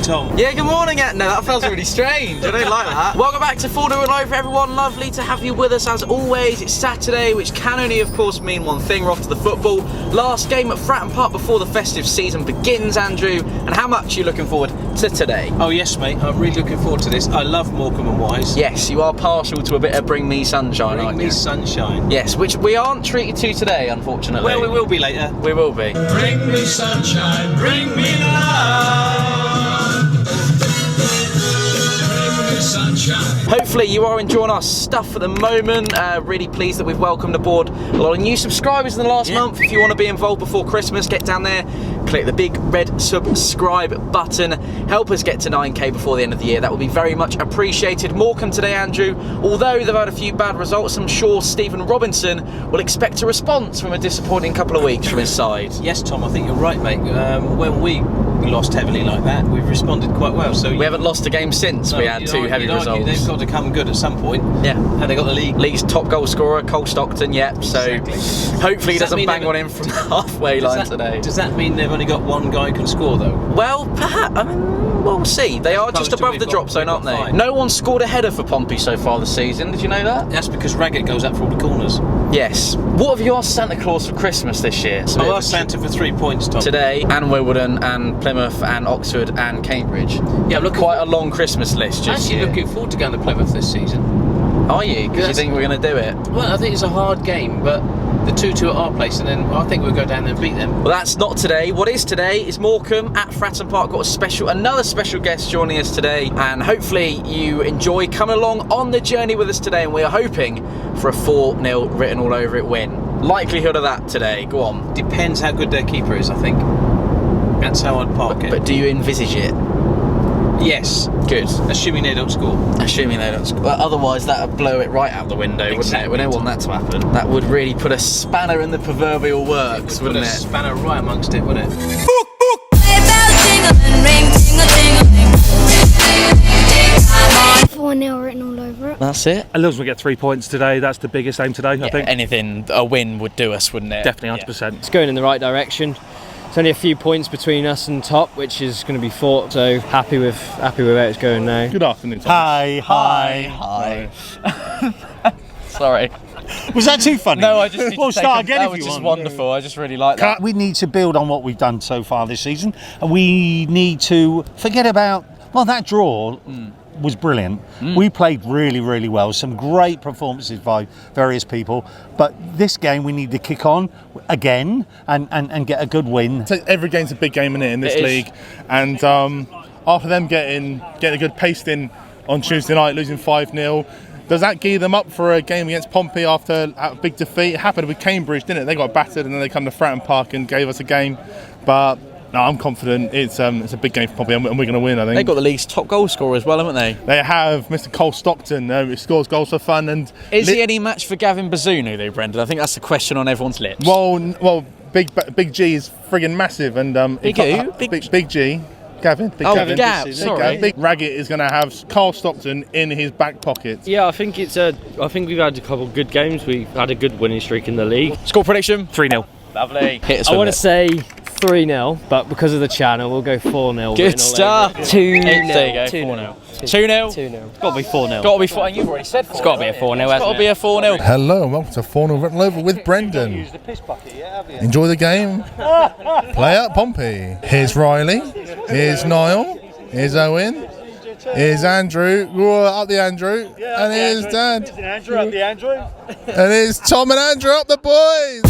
Tom. Yeah, good morning. No, that feels really strange. I don't like that. Welcome back to Fournilwrittenalloverit, everyone. Lovely to have you with us as always. It's Saturday, which can only, of course, mean one thing. We're off to the football. Last game at Fratton Park before the festive season begins, Andrew. And how much are you looking forward to today? Oh, yes, mate. I'm really looking forward to this. I love Morecambe and Wise. Yes, you are partial to a bit of Bring Me Sunshine, aren't you? Bring Me Sunshine. Yes, which we aren't treated to today, unfortunately. Well, we will be later. We will be. Bring me sunshine, bring me love. Bring me sunshine. Hopefully you are enjoying our stuff at the moment. Really pleased that we've welcomed aboard a lot of new subscribers in the last month. If you want to be involved before Christmas, get down there, click the big red subscribe button. Help us get to 9k before the end of the year. That would be very much appreciated. Morecambe today, Andrew. Although they've had a few bad results, I'm sure Stephen Robinson will expect a response from a disappointing couple of weeks from his side. Yes, Tom, I think you're right, mate. When we lost heavily like that, we've responded quite well. So we haven't lost a game since we had two heavy results. They've got to come good at some point. Yeah. And they got the league's top goal scorer, Cole Stockton. Yep. So exactly. Hopefully he doesn't bang one in from the halfway line today. Does that mean they've only got one guy who can score though? Well, perhaps. I mean, we'll see. They are just above the drop zone, aren't they? No one scored a header for Pompey so far this season. Did you know that? That's because Raggett goes up for all the corners. Yes. What have you asked Santa Claus for Christmas this year? I asked Santa for 3 points, Tom. Today, and Wimbledon, and Plymouth, and Oxford, and Cambridge. Yeah, look, quite a long Christmas list. I'm actually looking forward to going to Plymouth this season. Are you? Because you think we're going to do it? Well, I think it's a hard game, but the 2-2 at our place, and then I think we'll go down there and beat them. Well, that's not today. What is today is Morecambe at Fratton Park. Got another special guest joining us today, and hopefully you enjoy coming along on the journey with us today. And we are hoping for a 4-0 written all over it win. Likelihood of that today? Go on. Depends how good their keeper is, I think. That's how I'd park it. But do you envisage it? Yes. Good. Assuming they don't score. Assuming they don't score. Well, otherwise that would blow it right out the window, exactly. Wouldn't it? We don't want that to happen. That would really put a spanner in the proverbial works, wouldn't it? Put a spanner right amongst it, wouldn't it? Written all over it. That's it. As long as we get 3 points today, that's the biggest aim today, I think. Anything, a win would do us, wouldn't it? Definitely, 100%. It's going in the right direction. It's only a few points between us and top, which is going to be fought. So happy with where it's going now. Good afternoon, Tom. Hi. Sorry. Was that too funny? No, I just need we'll to start again that if was you just want. Wonderful. I just really like that. We need to build on what we've done so far this season, and we need to forget about that draw. Was brilliant. We played really, really well. Some great performances by various people. But this game we need to kick on again and get a good win. Every game's a big game in this league. And after them getting a good pace in on Tuesday night, losing 5-0, does that gear them up for a game against Pompey after a big defeat? It happened with Cambridge, didn't it? They got battered and then they come to Fratton Park and gave us a game. But no, I'm confident it's a big game for Pompey and we're going to win, I think. They've got the league's top goal scorer as well, haven't they? They have Mr. Cole Stockton, who scores goals for fun. And is he any match for Gavin Bazunu, though, Brendan? I think that's the question on everyone's lips. Well, Big G is friggin' massive. And Big who? Big G. Gavin. Gavin. Sorry. Big Raggett is going to have Carl Stockton in his back pocket. Yeah, I think we've had a couple of good games. We've had a good winning streak in the league. Score prediction? 3-0. Lovely. Hit us I want to say 3-0, but because of the channel, we'll go 4-0. Good stuff. 2-0. There you go. 4-0. 2-0. 2-0. It's got to be 4-0. Got to be 4. You've already said 4. It's got to be a 4-0. It's got to be a 4-0. Hello and welcome to Fournilwrittenalloverit with Brendan. Enjoy the game. Play up Pompey. Here's Riley. Here's Niall. Here's Owen. Here's Andrew. Up the Andrew. And here's Dad. Andrew up the Andrew. And here's Tom and Andrew up the boys.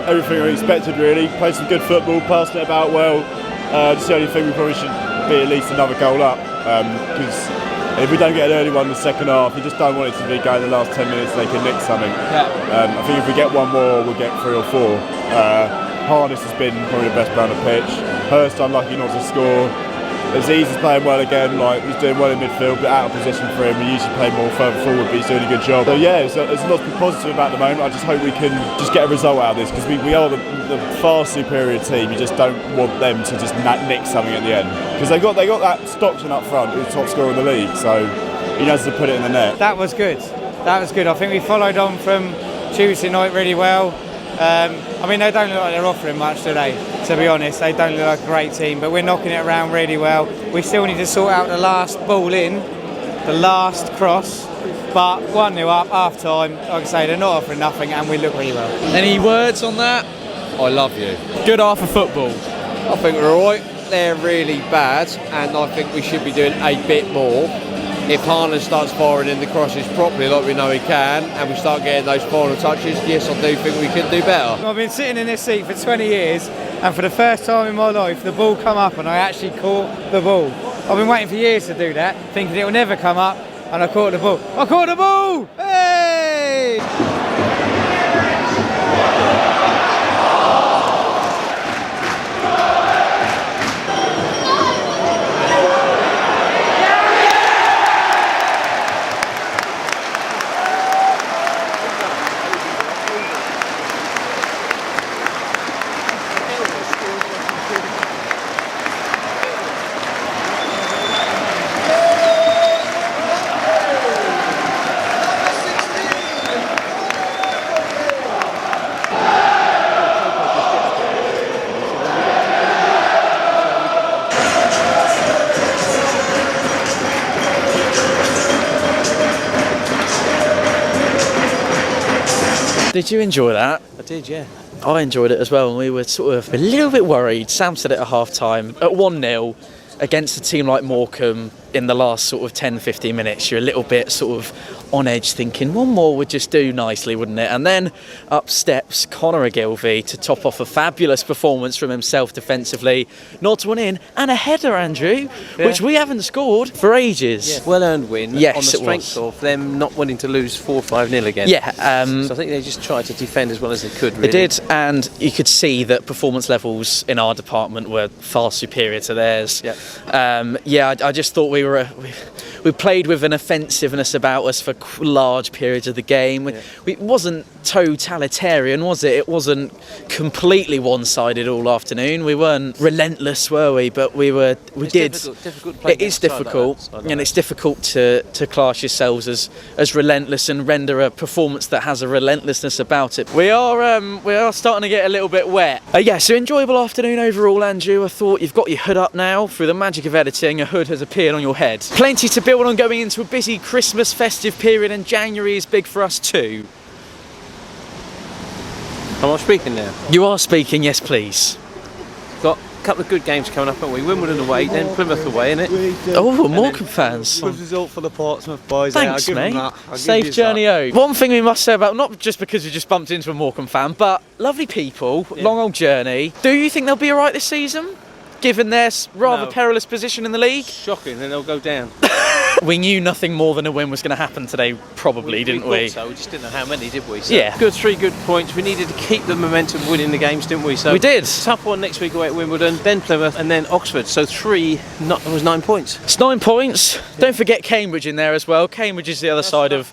Everything we expected really. Played some good football, passed it about well. Just the only thing, we probably should be at least another goal up, because if we don't get an early one in the second half, you just don't want it to be going the last 10 minutes they can nick something. I think if we get one more, we'll get 3 or 4. Harness has been probably the best player on the pitch. Hurst unlucky not to score. Aziz is playing well again, like he's doing well in midfield, but out of position for him. We usually play more further forward, but he's doing a good job. So yeah, there's a lot to be positive about at the moment. I just hope we can just get a result out of this, because we are the far superior team. You just don't want them to just nick something at the end, because they got that Stockton up front, who's top scorer in the league, so he knows to put it in the net. That was good. That was good. I think we followed on from Tuesday night really well. I mean, they don't look like they're offering much, do they? To be honest, they don't look like a great team, but we're knocking it around really well. We still need to sort out the last ball in, the last cross, but 1-0 up, half time. Like I say, they're not offering nothing, and we look really well. Any words on that? I love you. Good half of football. I think we're alright. They're really bad, and I think we should be doing a bit more. If Harlan starts firing in the crosses properly, like we know he can, and we start getting those final touches, yes, I do think we can do better. I've been sitting in this seat for 20 years, and for the first time in my life, the ball come up and I actually caught the ball. I've been waiting for years to do that, thinking it will never come up, and I caught the ball. I caught the ball! Hey! Did you enjoy that? I did, yeah. I enjoyed it as well, and we were sort of a little bit worried. Sam said it at half time, at 1-0 against a team like Morecambe in the last sort of 10-15 minutes, you're a little bit sort of on edge, thinking one more would just do nicely, wouldn't it? And then up steps Conor Ogilvie to top off a fabulous performance from himself defensively, nods one in, and a header, Andrew, which we haven't scored for ages. Yeah. Well earned win, yes, on the strength of them not wanting to lose 4-5-0 again. Yeah. So I think they just tried to defend as well as they could, really. They did, and you could see that performance levels in our department were far superior to theirs. Yeah. I just thought we played with an offensiveness about us for large periods of the game. It wasn't totalitarian, was it? It wasn't completely one-sided all afternoon. We weren't relentless, were we? But we did. Difficult to play. It is difficult, and it's difficult to class yourselves as relentless and render a performance that has a relentlessness about it. We are starting to get a little bit wet. So enjoyable afternoon overall, Andrew. I thought you've got your hood up now. Through the magic of editing, a hood has appeared on your head. Plenty to build on going into a busy Christmas festive period, and January is big for us too. Am I speaking now? You are speaking, yes please. Got a couple of good games coming up, haven't we? Wimbledon away, then Plymouth away, innit? Oh, Morecambe fans. Good result for the Portsmouth boys. Thanks, mate. Safe journey home. One thing we must say about, not just because we just bumped into a Morecambe fan, but lovely people, long old journey. Do you think they'll be alright this season, given their rather perilous position in the league? Shocking, then they'll go down. We knew nothing more than a win was going to happen today, probably, didn't we? So we just didn't know how many, did we? So yeah. Good, 3 good points. We needed to keep the momentum winning the games, didn't we? So we did. Tough one next week away at Wimbledon, then Plymouth, and then Oxford. So it was 9 points. It's 9 points. Yeah. Don't forget Cambridge in there as well. Cambridge is the other side of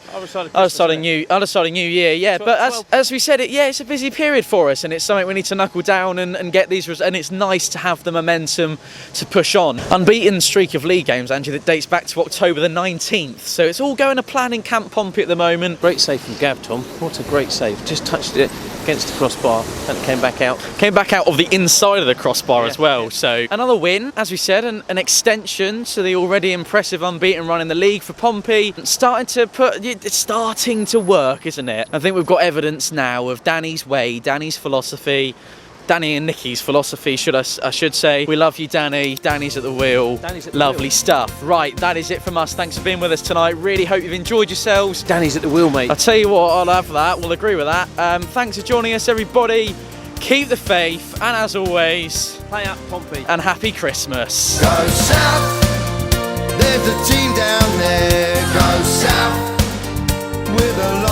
New Year. Yeah, but as we said, it's a busy period for us, and it's something we need to knuckle down and get these results. And it's nice to have the momentum to push on. Unbeaten streak of league games, Andrew, that dates back to October October the 19th. So it's all going to plan in Camp Pompey at the moment. Great save from Gav, Tom. What a great save. Just touched it against the crossbar and it came back out. Came back out of the inside of the crossbar as well. So another win, as we said, an extension to the already impressive unbeaten run in the league for Pompey. It's starting to work, isn't it? I think we've got evidence now of Danny's way, Danny's philosophy. Danny and Nicky's philosophy, I should say. We love you, Danny. Danny's at the wheel. Lovely stuff. Right, that is it from us. Thanks for being with us tonight. Really hope you've enjoyed yourselves. Danny's at the wheel, mate. I'll tell you what, I'll have that. We'll agree with that. Thanks for joining us, everybody. Keep the faith, and as always, play up, Pompey. And happy Christmas. Go south. There's a team down there. Go south with a